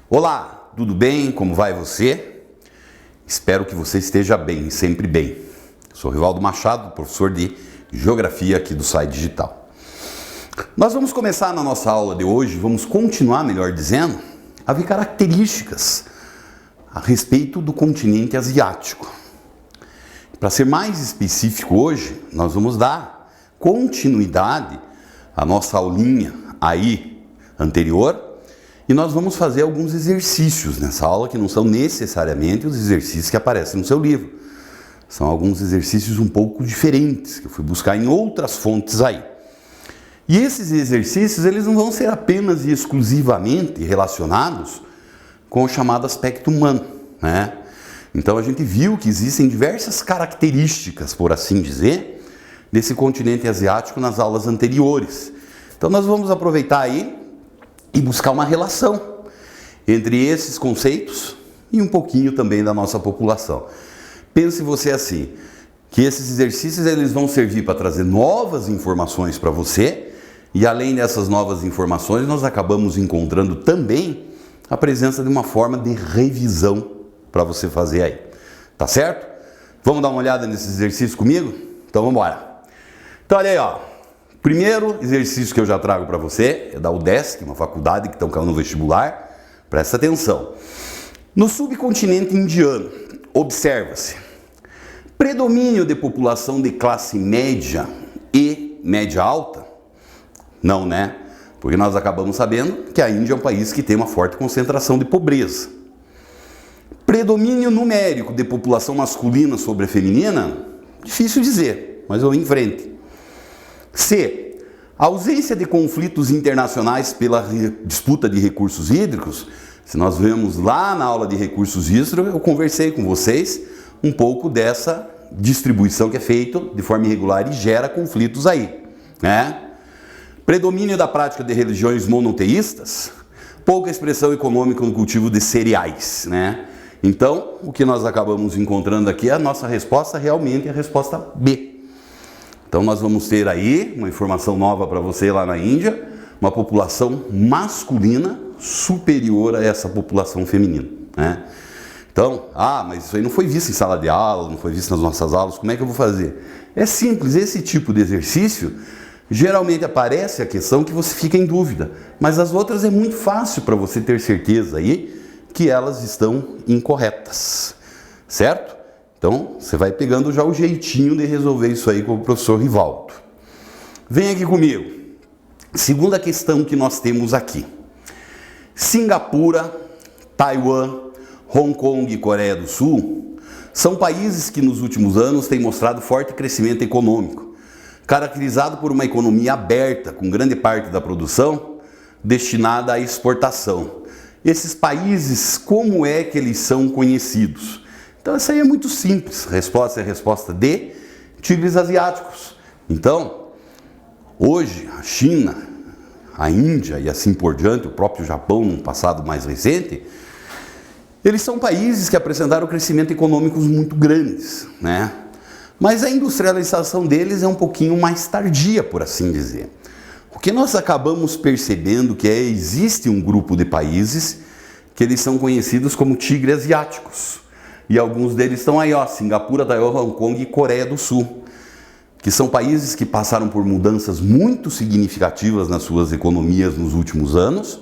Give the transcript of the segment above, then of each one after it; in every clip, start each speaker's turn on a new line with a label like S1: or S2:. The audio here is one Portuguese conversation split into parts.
S1: Olá, tudo bem? Como vai você? Espero que você esteja bem, sempre bem. Sou Rivaldo Machado, professor de Geografia aqui do SAI Digital. Nós vamos começar na nossa aula de hoje, vamos continuar, melhor dizendo, a ver características a respeito do continente asiático. Para ser mais específico hoje, nós vamos dar continuidade à nossa aulinha aí anterior e nós vamos fazer alguns exercícios nessa aula que não são necessariamente os exercícios que aparecem no seu livro. São alguns exercícios um pouco diferentes que eu fui buscar em outras fontes aí. E esses exercícios eles não vão ser apenas e exclusivamente relacionados com o chamado aspecto humano, né? Então a gente viu que existem diversas características, por assim dizer, desse continente asiático nas aulas anteriores. Então nós vamos aproveitar aí e buscar uma relação entre esses conceitos e um pouquinho também da nossa população. Pense você assim, que esses exercícios eles vão servir para trazer novas informações para você e além dessas novas informações nós acabamos encontrando também a presença de uma forma de revisão para você fazer aí, tá certo? Vamos dar uma olhada nesses exercícios comigo? Então vamos embora. Então olha aí, ó. Primeiro exercício que eu já trago para você é da UDESC, uma faculdade que estão caindo no vestibular. Presta atenção. No subcontinente indiano, observa-se predomínio de população de classe média e média alta? Não, né? Porque nós acabamos sabendo que a Índia é um país que tem uma forte concentração de pobreza. Predomínio numérico de população masculina sobre a feminina? Difícil dizer, mas eu vou em frente. C. Ausência de conflitos internacionais pela disputa de recursos hídricos. Se nós vemos lá na aula de recursos hídricos, eu conversei com vocês um pouco dessa distribuição que é feita de forma irregular e gera conflitos aí, né? Predomínio da prática de religiões monoteístas. Pouca expressão econômica no cultivo de cereais, né? Então, o que nós acabamos encontrando aqui, a nossa resposta realmente é a resposta B. Então nós vamos ter aí uma informação nova para você lá na Índia, uma população masculina superior a essa população feminina, né? Então, mas isso aí não foi visto em sala de aula, não foi visto nas nossas aulas, como é que eu vou fazer? É simples, esse tipo de exercício, geralmente aparece a questão que você fica em dúvida, mas as outras é muito fácil para você ter certeza aí que elas estão incorretas, certo? Então, você vai pegando já o jeitinho de resolver isso aí com o professor Rivaldo. Vem aqui comigo. Segunda questão que nós temos aqui. Singapura, Taiwan, Hong Kong e Coreia do Sul são países que nos últimos anos têm mostrado forte crescimento econômico, caracterizado por uma economia aberta, com grande parte da produção destinada à exportação. Esses países, como é que eles são conhecidos? Então essa aí é muito simples, a resposta é a resposta D, tigres asiáticos. Então, hoje a China, a Índia e assim por diante, o próprio Japão num passado mais recente, eles são países que apresentaram crescimento econômicos muito grandes, né? Mas a industrialização deles é um pouquinho mais tardia, por assim dizer. O que nós acabamos percebendo que existe um grupo de países que eles são conhecidos como tigres asiáticos. E alguns deles estão aí, ó, Singapura, Taiwan, Hong Kong e Coreia do Sul, que são países que passaram por mudanças muito significativas nas suas economias nos últimos anos,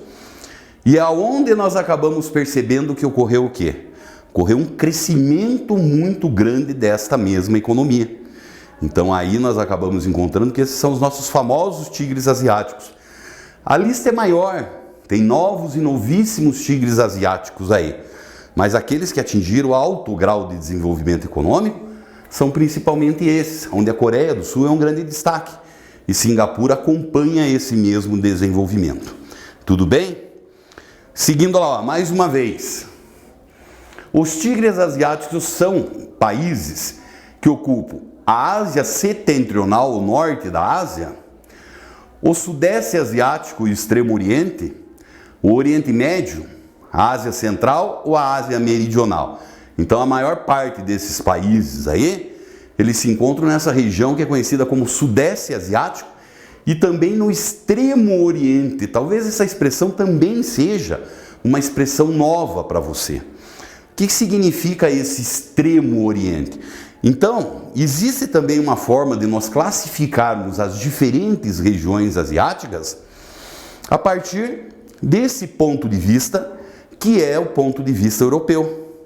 S1: e é onde nós acabamos percebendo que ocorreu o quê? Ocorreu um crescimento muito grande desta mesma economia. Então aí nós acabamos encontrando que esses são os nossos famosos tigres asiáticos. A lista é maior, tem novos e novíssimos tigres asiáticos aí. Mas aqueles que atingiram alto grau de desenvolvimento econômico são principalmente esses, onde a Coreia do Sul é um grande destaque e Singapura acompanha esse mesmo desenvolvimento. Tudo bem? Seguindo lá, mais uma vez. Os tigres asiáticos são países que ocupam a Ásia Setentrional, o norte da Ásia, o Sudeste Asiático e o Extremo Oriente, o Oriente Médio, a Ásia Central ou a Ásia Meridional. Então a maior parte desses países aí, eles se encontram nessa região que é conhecida como Sudeste Asiático e também no Extremo Oriente. Talvez essa expressão também seja uma expressão nova para você. O que significa esse Extremo Oriente? Então, existe também uma forma de nós classificarmos as diferentes regiões asiáticas a partir desse ponto de vista, que é o ponto de vista europeu.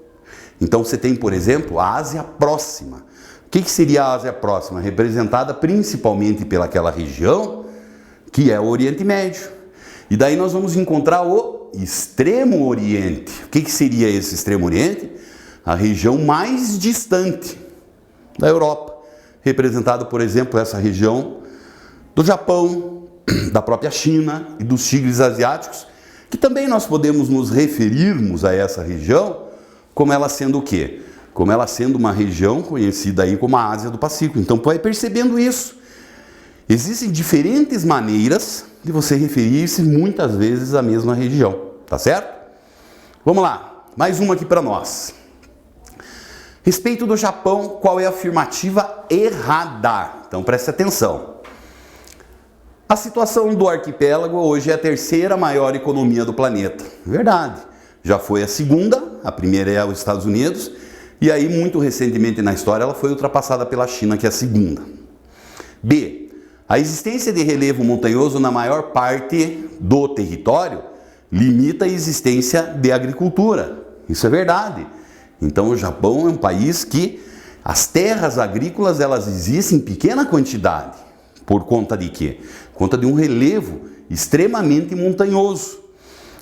S1: Então você tem, por exemplo, a Ásia Próxima. O que seria a Ásia Próxima? Representada principalmente pelaquela região que é o Oriente Médio. E daí nós vamos encontrar o Extremo Oriente. O que seria esse Extremo Oriente? A região mais distante da Europa, representada, por exemplo, essa região do Japão, da própria China e dos tigres asiáticos, que também nós podemos nos referirmos a essa região como ela sendo o quê? Como ela sendo uma região conhecida aí como a Ásia do Pacífico. Então, vai percebendo isso. Existem diferentes maneiras de você referir-se muitas vezes à mesma região, tá certo? Vamos lá, mais uma aqui para nós. Respeito do Japão, qual é a afirmativa errada? Então preste atenção. A situação do arquipélago hoje é a terceira maior economia do planeta. Verdade. Já foi a segunda, a primeira é os Estados Unidos, e aí muito recentemente na história ela foi ultrapassada pela China, que é a segunda. B. A existência de relevo montanhoso na maior parte do território limita a existência de agricultura. Isso é verdade. Então o Japão é um país que as terras agrícolas elas existem em pequena quantidade. Por conta de quê? Por conta de um relevo extremamente montanhoso.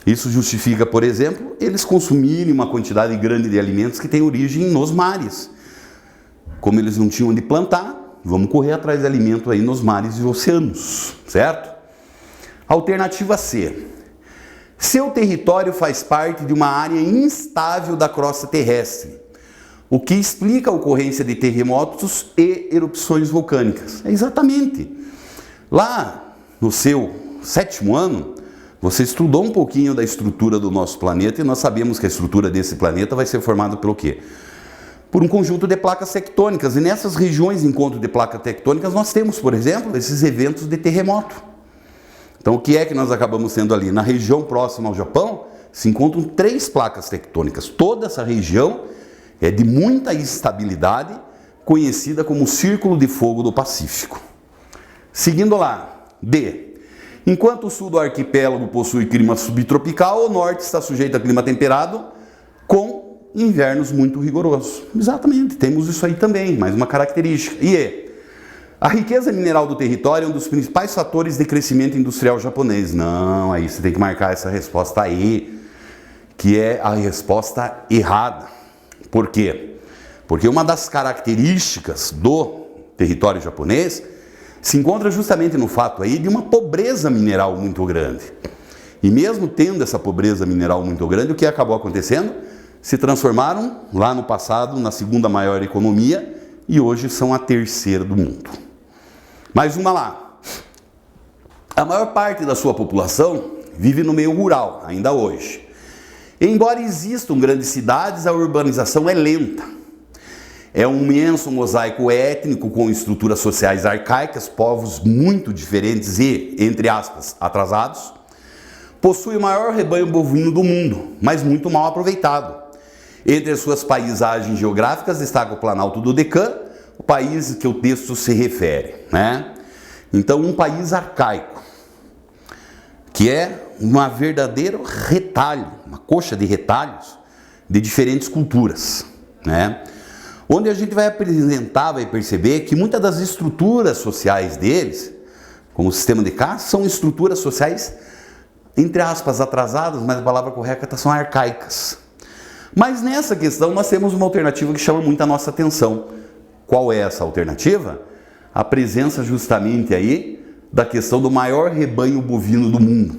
S1: Isso justifica, por exemplo, eles consumirem uma quantidade grande de alimentos que tem origem nos mares. Como eles não tinham onde plantar, vamos correr atrás de alimento aí nos mares e oceanos, certo? Alternativa C. Seu território faz parte de uma área instável da crosta terrestre, o que explica a ocorrência de terremotos e erupções vulcânicas. É exatamente. Lá no seu 7º ano, você estudou um pouquinho da estrutura do nosso planeta e nós sabemos que a estrutura desse planeta vai ser formada pelo quê? Por um conjunto de placas tectônicas. E nessas regiões de encontro de placas tectônicas nós temos, por exemplo, esses eventos de terremoto. Então o que é que nós acabamos tendo ali? Na região próxima ao Japão se encontram 3 placas tectônicas. Toda essa região é de muita instabilidade, conhecida como Círculo de Fogo do Pacífico. Seguindo lá, D. Enquanto o sul do arquipélago possui clima subtropical, o norte está sujeito a clima temperado com invernos muito rigorosos. Exatamente, temos isso aí também, mais uma característica. E a riqueza mineral do território é um dos principais fatores de crescimento industrial japonês. Não, aí você tem que marcar essa resposta aí, que é a resposta errada. Por quê? Porque uma das características do território japonês se encontra justamente no fato aí de uma pobreza mineral muito grande. E mesmo tendo essa pobreza mineral muito grande, o que acabou acontecendo? Se transformaram lá no passado na segunda maior economia e hoje são a terceira do mundo. Mais uma lá. A maior parte da sua população vive no meio rural, ainda hoje. Embora existam grandes cidades, a urbanização é lenta. É um imenso mosaico étnico com estruturas sociais arcaicas, povos muito diferentes e, entre aspas, atrasados. Possui o maior rebanho bovino do mundo, mas muito mal aproveitado. Entre as suas paisagens geográficas destaca o Planalto do Deccan, o país que o texto se refere, né? Então, um país arcaico, que é um verdadeiro retalho, uma coxa de retalhos de diferentes culturas, né? Onde a gente vai apresentar, vai perceber que muitas das estruturas sociais deles, como o sistema de caça, são estruturas sociais, entre aspas, atrasadas, mas a palavra correta são arcaicas. Mas nessa questão nós temos uma alternativa que chama muito a nossa atenção. Qual é essa alternativa? A presença justamente aí da questão do maior rebanho bovino do mundo.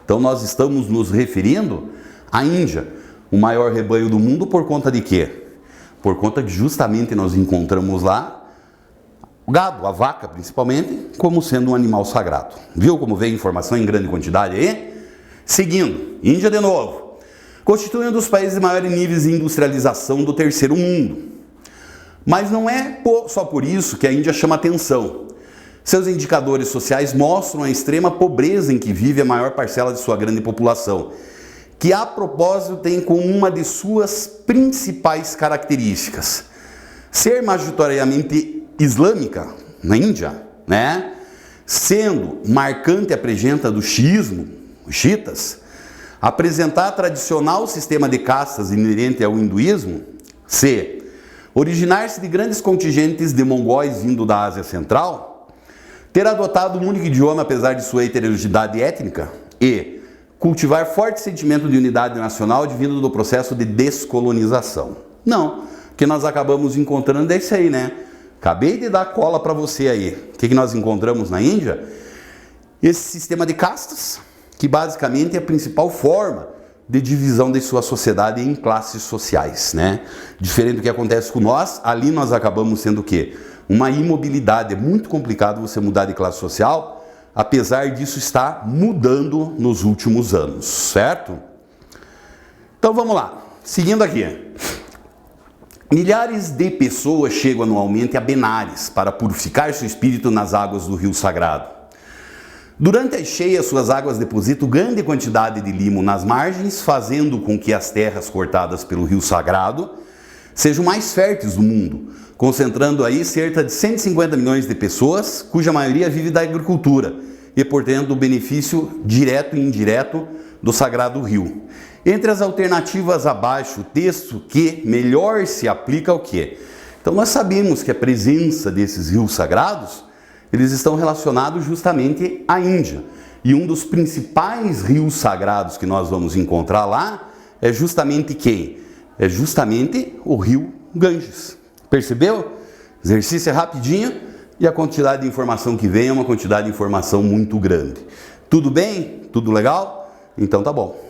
S1: Então nós estamos nos referindo à Índia, o maior rebanho do mundo por conta de quê? Por conta que justamente nós encontramos lá o gado, a vaca principalmente, como sendo um animal sagrado. Viu como veio informação em grande quantidade aí? Seguindo, Índia de novo. Constitui um dos países de maiores níveis de industrialização do terceiro mundo. Mas não é só por isso que a Índia chama atenção. Seus indicadores sociais mostram a extrema pobreza em que vive a maior parcela de sua grande população, que a propósito tem como uma de suas principais características ser majoritariamente islâmica na Índia, né? Sendo marcante a presença do xiismo, os xiitas, apresentar tradicional sistema de castas inerente ao hinduísmo, C. Originar-se de grandes contingentes de mongóis vindo da Ásia Central, ter adotado um único idioma apesar de sua heterogeneidade étnica, e cultivar forte sentimento de unidade nacional advindo do processo de descolonização. Não, o que nós acabamos encontrando é isso aí, né? Acabei de dar cola para você aí. O que nós encontramos na Índia? Esse sistema de castas, que basicamente é a principal forma de divisão de sua sociedade em classes sociais, né? Diferente do que acontece com nós, ali nós acabamos sendo o quê? Uma imobilidade. É muito complicado você mudar de classe social, apesar disso estar mudando nos últimos anos, certo? Então vamos lá, seguindo aqui. Milhares de pessoas chegam anualmente a Benares para purificar seu espírito nas águas do rio sagrado. Durante as cheias, suas águas depositam grande quantidade de limo nas margens, fazendo com que as terras cortadas pelo rio sagrado sejam mais férteis do mundo, concentrando aí cerca de 150 milhões de pessoas, cuja maioria vive da agricultura e, portanto, o benefício direto e indireto do sagrado rio. Entre as alternativas abaixo, o texto que melhor se aplica ao quê? Então nós sabemos que a presença desses rios sagrados, eles estão relacionados justamente à Índia. E um dos principais rios sagrados que nós vamos encontrar lá é justamente quem? É justamente o rio Ganges. Percebeu? Exercício é rapidinho e a quantidade de informação que vem é uma quantidade de informação muito grande. Tudo bem? Tudo legal? Então tá bom.